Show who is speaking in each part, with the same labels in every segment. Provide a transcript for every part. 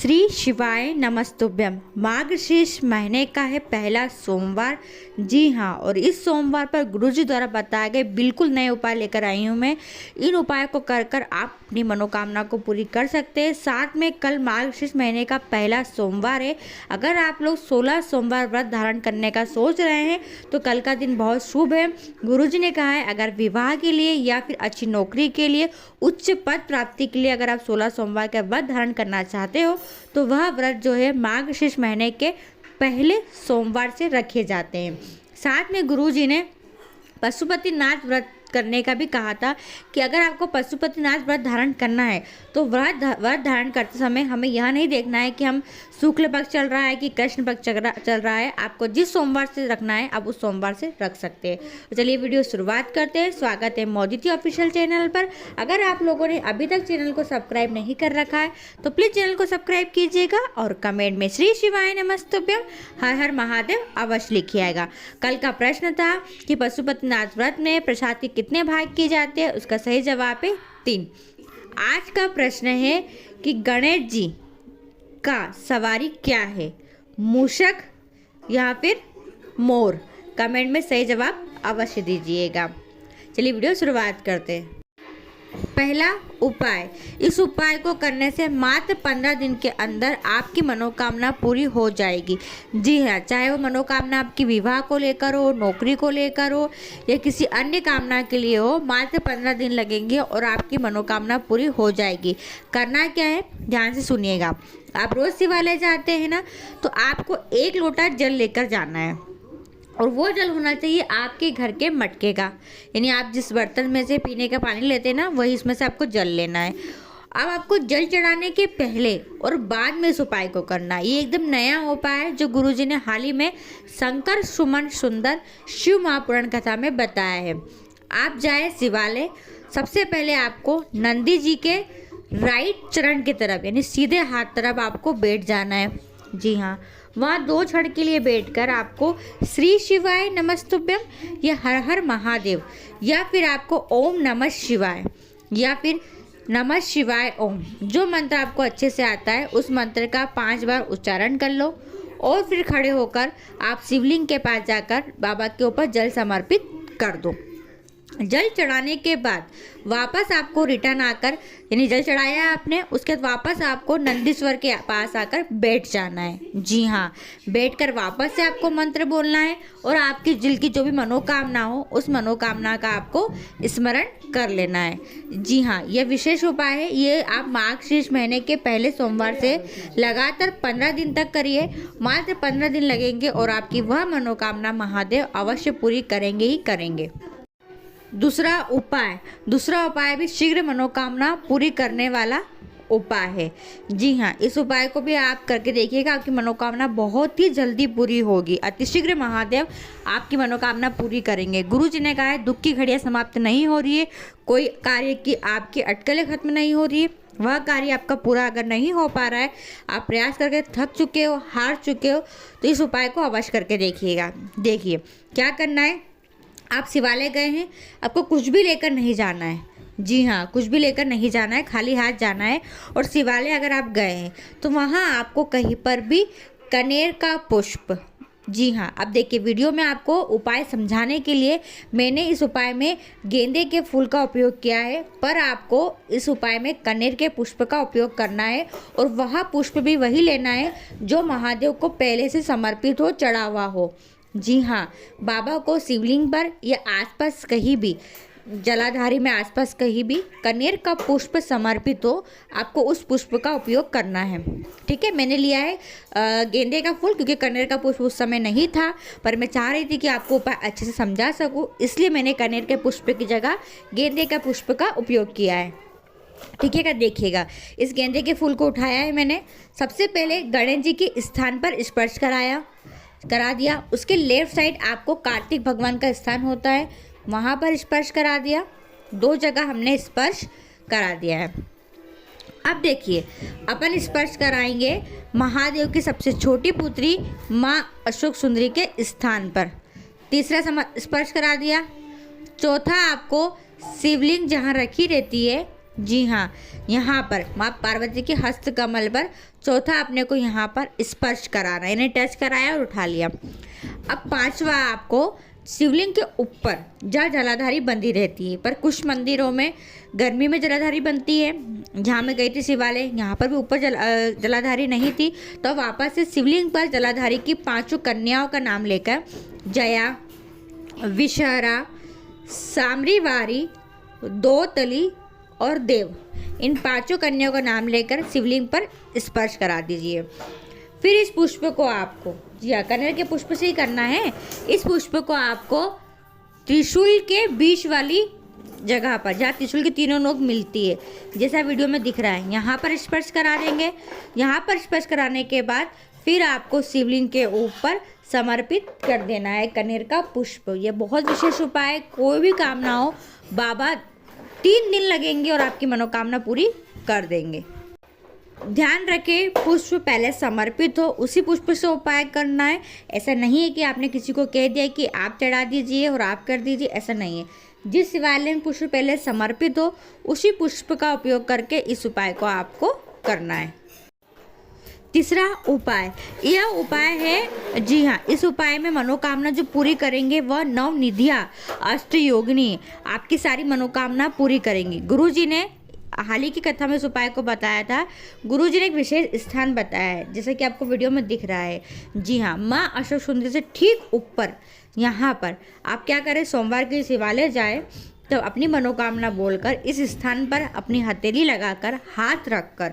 Speaker 1: श्री शिवाय नमस्तुभ्यम। मार्गशीर्ष महीने का है पहला सोमवार। जी हाँ, और इस सोमवार पर गुरुजी द्वारा बताए गए बिल्कुल नए उपाय लेकर आई हूँ मैं। इन उपायों को कर कर आप अपनी मनोकामना को पूरी कर सकते हैं। साथ में कल मार्गशीर्ष महीने का पहला सोमवार है। अगर आप लोग 16 सोमवार व्रत धारण करने का सोच रहे हैं तो कल का दिन बहुत शुभ है। गुरुजी ने कहा है अगर विवाह के लिए या फिर अच्छी नौकरी के लिए, उच्च पद प्राप्ति के लिए अगर आप 16 सोमवार का व्रत धारण करना चाहते हो तो वह व्रत जो है मार्गशीर्ष महीने के पहले सोमवार से रखे जाते हैं। साथ में गुरुजी ने पशुपतिनाथ व्रत करने का भी कहा था कि अगर आपको पशुपतिनाथ व्रत धारण करना है तो व्रत धारण करते समय हमें यह नहीं देखना है कि हम शुक्ल पक्ष चल रहा है कि कृष्ण पक्ष चल रहा है। आपको जिस सोमवार से रखना है आप उस सोमवार से रख सकते हैं। तो चलिए वीडियो शुरुआत करते हैं। स्वागत है मोदिती ऑफिशियल चैनल पर। अगर आप लोगों ने अभी तक चैनल को सब्सक्राइब नहीं कर रखा है तो प्लीज़ चैनल को सब्सक्राइब कीजिएगा और कमेंट में श्री शिवाय नमस्तुभ्यम हर हर महादेव अवश्य लिखिएगा। कल का प्रश्न था कि पशुपतिनाथ व्रत में प्रसाद के कितने भाग किए जाते हैं, उसका सही जवाब है 3। आज का प्रश्न है कि गणेश जी का सवारी क्या है, मूषक या फिर मोर। कमेंट में सही जवाब अवश्य दीजिएगा। चलिए वीडियो शुरुआत करते हैं। पहला उपाय, इस उपाय को करने से मात्र 15 दिन के अंदर आपकी मनोकामना पूरी हो जाएगी। जी हाँ, चाहे वो मनोकामना आपकी विवाह को लेकर हो, नौकरी को लेकर हो या किसी अन्य कामना के लिए हो, मात्र 15 दिन लगेंगे और आपकी मनोकामना पूरी हो जाएगी। करना क्या है, ध्यान से सुनिएगा। आप रोज़ शिवालय जाते हैं ना, तो आपको 1 लोटा जल लेकर जाना है और वो जल होना चाहिए आपके घर के मटके का, यानी आप जिस बर्तन में से पीने का पानी लेते हैं ना, वही इसमें से आपको जल लेना है। अब आपको जल चढ़ाने के पहले और बाद में इस उपाय को करना है। ये एकदम नया उपाय है जो गुरुजी ने हाल ही में शंकर सुमन सुंदर शिव महापुराण कथा में बताया है। आप जाए शिवालय, सबसे पहले आपको नंदी जी के राइट चरण की तरफ यानी सीधे हाथ तरफ आपको बैठ जाना है। जी हाँ, वहाँ 2 क्षण के लिए बैठकर आपको श्री शिवाय नमस्तुभ्यम या हर हर महादेव या फिर आपको ओम नमः शिवाय या फिर नमः शिवाय ओम, जो मंत्र आपको अच्छे से आता है उस मंत्र का 5 बार उच्चारण कर लो और फिर खड़े होकर आप शिवलिंग के पास जाकर बाबा के ऊपर जल समर्पित कर दो। जल चढ़ाने के बाद वापस आपको रिटर्न आकर, यानी जल चढ़ाया आपने, उसके बाद वापस आपको नंदीश्वर के पास आकर बैठ जाना है। जी हाँ, बैठकर वापस से आपको मंत्र बोलना है और आपकी दिल की जो भी मनोकामना हो उस मनोकामना का आपको स्मरण कर लेना है। जी हाँ, यह विशेष उपाय है। ये आप मार्गशीर्ष महीने के पहले सोमवार से लगातार 15 दिन तक करिए। मात्र 15 दिन लगेंगे और आपकी वह मनोकामना महादेव अवश्य पूरी करेंगे ही करेंगे। दूसरा उपाय भी शीघ्र मनोकामना पूरी करने वाला उपाय है। जी हाँ, इस उपाय को भी आप करके देखिएगा, आपकी मनोकामना बहुत ही जल्दी पूरी होगी। अतिशीघ्र महादेव आपकी मनोकामना पूरी करेंगे। गुरुजी ने कहा है दुख की घड़ियाँ समाप्त नहीं हो रही है, कोई कार्य की आपकी अटकलें खत्म नहीं हो रही है, वह कार्य आपका पूरा अगर नहीं हो पा रहा है, आप प्रयास करके थक चुके हो, हार चुके हो, तो इस उपाय को अवश्य करके देखिएगा। देखिए क्या करना है। आप शिवालय गए हैं, आपको कुछ भी लेकर नहीं जाना है। जी हाँ, कुछ भी लेकर नहीं जाना है, खाली हाथ जाना है। और शिवालय अगर आप गए हैं तो वहाँ आपको कहीं पर भी कनेर का पुष्प, जी हाँ, अब देखिए वीडियो में आपको उपाय समझाने के लिए मैंने इस उपाय में गेंदे के फूल का उपयोग किया है, पर आपको इस उपाय में कनेर के पुष्प का उपयोग करना है और वह पुष्प भी वही लेना है जो महादेव को पहले से समर्पित हो, चढ़ा हुआ हो। जी हाँ, बाबा को शिवलिंग पर या आसपास कहीं भी, जलाधारी में आसपास कहीं भी कनेर का पुष्प समर्पित हो, आपको उस पुष्प का उपयोग करना है। ठीक है, मैंने लिया है गेंदे का फूल, क्योंकि कनेर का पुष्प उस समय नहीं था, पर मैं चाह रही थी कि आपको उपाय अच्छे से समझा सकूं, इसलिए मैंने कनेर के पुष्प की जगह गेंदे का पुष्प का उपयोग किया है। ठीक है, देखिएगा, इस गेंदे के फूल को उठाया है मैंने। सबसे पहले गणेश जी के स्थान पर स्पर्श करा दिया। उसके लेफ्ट साइड आपको कार्तिक भगवान का स्थान होता है, वहाँ पर स्पर्श करा दिया। 2 जगह हमने स्पर्श करा दिया है। अब देखिए, अपन स्पर्श कराएंगे महादेव की सबसे छोटी पुत्री माँ अशोक सुंदरी के स्थान पर। तीसरा स्पर्श करा दिया। चौथा आपको शिवलिंग जहाँ रखी रहती है जी हाँ, यहाँ पर माँ पार्वती के हस्त कमल पर चौथा अपने को यहाँ पर स्पर्श कराना, इन्हें टच कराया और उठा लिया। अब पांचवा आपको शिवलिंग के ऊपर जहाँ जलाधारी बंधी रहती है, पर कुछ मंदिरों में गर्मी में जलाधारी बनती है। जहाँ मैं गई थी शिवालय, यहाँ पर भी ऊपर जलाधारी नहीं थी, तो वापस से शिवलिंग पर जलाधारी की पांचों कन्याओं का नाम लेकर जया, विषहरा, साम्रीवारी, दोतली और देव, इन पांचों कन्याओं का नाम लेकर शिवलिंग पर स्पर्श करा दीजिए। फिर इस पुष्प को आपको, जी हाँ, कनेर के पुष्प से ही करना है। इस पुष्प को आपको त्रिशूल के बीच वाली जगह पर, जहाँ त्रिशूल की तीनों नोक मिलती है, जैसा वीडियो में दिख रहा है, यहाँ पर स्पर्श करा देंगे। यहाँ पर स्पर्श कराने के बाद फिर आपको शिवलिंग के ऊपर समर्पित कर देना है कनेर का पुष्प। यह बहुत विशेष उपाय है। कोई भी कामना हो, बाबा 3 दिन लगेंगे और आपकी मनोकामना पूरी कर देंगे। ध्यान रखें, पुष्प पहले समर्पित हो, उसी पुष्प से उपाय करना है। ऐसा नहीं है कि आपने किसी को कह दिया कि आप चढ़ा दीजिए और आप कर दीजिए, ऐसा नहीं है। जिस शिवालय में पुष्प पहले समर्पित हो, उसी पुष्प का उपयोग करके इस उपाय को आपको करना है। तीसरा उपाय, यह उपाय है, जी हाँ, इस उपाय में मनोकामना जो पूरी करेंगे वह 9 निधियाँ अष्टयोगिनी आपकी सारी मनोकामना पूरी करेंगी। गुरुजी ने हाल ही की कथा में इस उपाय को बताया था। गुरुजी ने एक विशेष स्थान बताया है, जैसा कि आपको वीडियो में दिख रहा है। जी हाँ, माँ अशोक सुंदरी से ठीक ऊपर यहाँ पर आप क्या करें, सोमवार के शिवालय जाए, तो अपनी मनोकामना बोलकर इस स्थान पर अपनी हथेली लगाकर हाथ रखकर,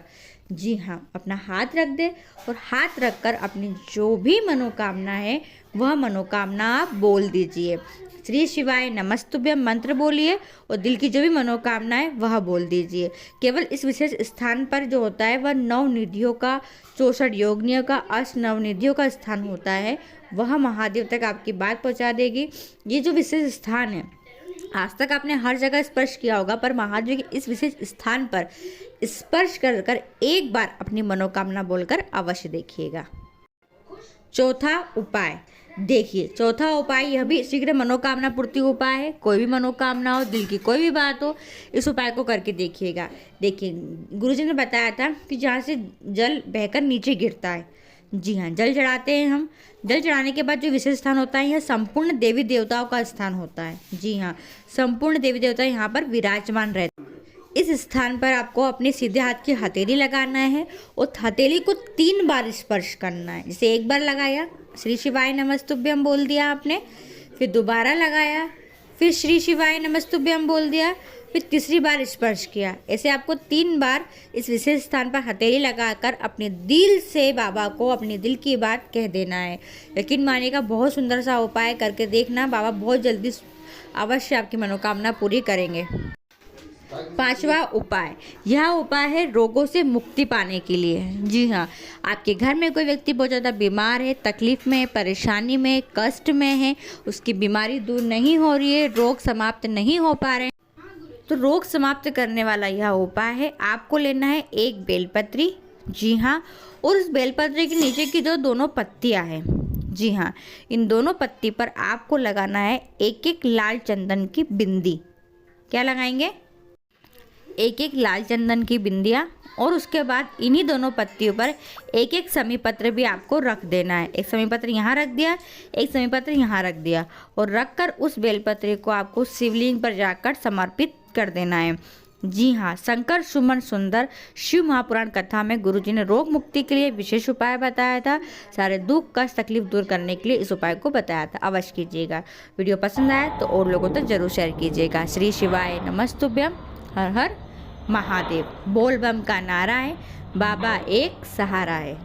Speaker 1: जी हाँ, अपना हाथ रख दे और हाथ रखकर अपनी जो भी मनोकामना है वह मनोकामना आप बोल दीजिए। श्री शिवाय नमस्तुभ्यम मंत्र बोलिए और दिल की जो भी मनोकामना है वह बोल दीजिए। केवल इस विशेष स्थान पर जो होता है वह 9 निधियों का, 64 योगिनियों का, 8 नवनिधियों का स्थान होता है। वह महादेव तक आपकी बात पहुंचा देगी। ये जो विशेष स्थान है, आज तक आपने हर जगह स्पर्श किया होगा, पर महादेव के इस विशेष स्थान पर स्पर्श कर एक बार अपनी मनोकामना बोलकर अवश्य देखिएगा। चौथा उपाय देखिए, चौथा उपाय यह भी शीघ्र मनोकामना पूर्ति उपाय है। कोई भी मनोकामना हो, दिल की कोई भी बात हो, इस उपाय को करके देखिएगा। देखिए, गुरुजी ने बताया था कि जहाँ से जल बहकर नीचे गिरता है, जी हाँ, जल चढ़ाते हैं हम। जल चढ़ाने के बाद जो विशेष स्थान होता है, यह संपूर्ण देवी देवताओं का स्थान होता है। जी हाँ, संपूर्ण देवी देवता यहाँ पर विराजमान रहते हैं। इस स्थान पर आपको अपने सीधे हाथ की हथेली लगाना है और हथेली को 3 बार स्पर्श करना है। जैसे एक बार लगाया, श्री शिवाय नमस्तुभ्यम बोल दिया आपने, फिर दोबारा लगाया, फिर श्री शिवाय नमस्तुभ्यम बोल दिया, फिर तीसरी बार स्पर्श किया। ऐसे आपको 3 बार इस विशेष स्थान पर हथेली लगाकर अपने दिल से बाबा को अपने दिल की बात कह देना है। यकीन मानिएगा, बहुत सुंदर सा उपाय करके देखना, बाबा बहुत जल्दी अवश्य आपकी मनोकामना पूरी करेंगे। 5वां उपाय, यह उपाय है रोगों से मुक्ति पाने के लिए। जी हाँ, आपके घर में कोई व्यक्ति बहुत ज़्यादा बीमार है, तकलीफ में, परेशानी में, कष्ट में है, उसकी बीमारी दूर नहीं हो रही है, रोग समाप्त नहीं हो पा रहे हैं, तो रोग समाप्त करने वाला यह उपाय है। आपको लेना है एक बेलपत्री, जी हाँ, और उस बेलपत्री के नीचे की जो दोनों पत्तियाँ हैं, जी हाँ, इन दोनों पत्ती पर आपको लगाना है एक लाल चंदन की बिंदी। क्या लगाएंगे? एक लाल चंदन की बिंदिया, और उसके बाद इन्हीं दोनों पत्तियों पर एक समी पत्र भी आपको रख देना है। एक समी पत्र यहाँ रख दिया, एक समी पत्र यहाँ रख दिया, और रखकर उस बेलपत्र को आपको शिवलिंग पर जाकर समर्पित कर देना है। जी हाँ, शंकर सुमन सुंदर शिव महापुराण कथा में गुरुजी ने रोग मुक्ति के लिए विशेष उपाय बताया था। सारे दुख कष्ट तकलीफ दूर करने के लिए इस उपाय को बताया था। अवश्य कीजिएगा। वीडियो पसंद आए तो और लोगों तक जरूर शेयर कीजिएगा। श्री शिवाय नमस्तुभ्यम। हर हर महादेव। बोल बम का नारा है, बाबा एक सहारा है।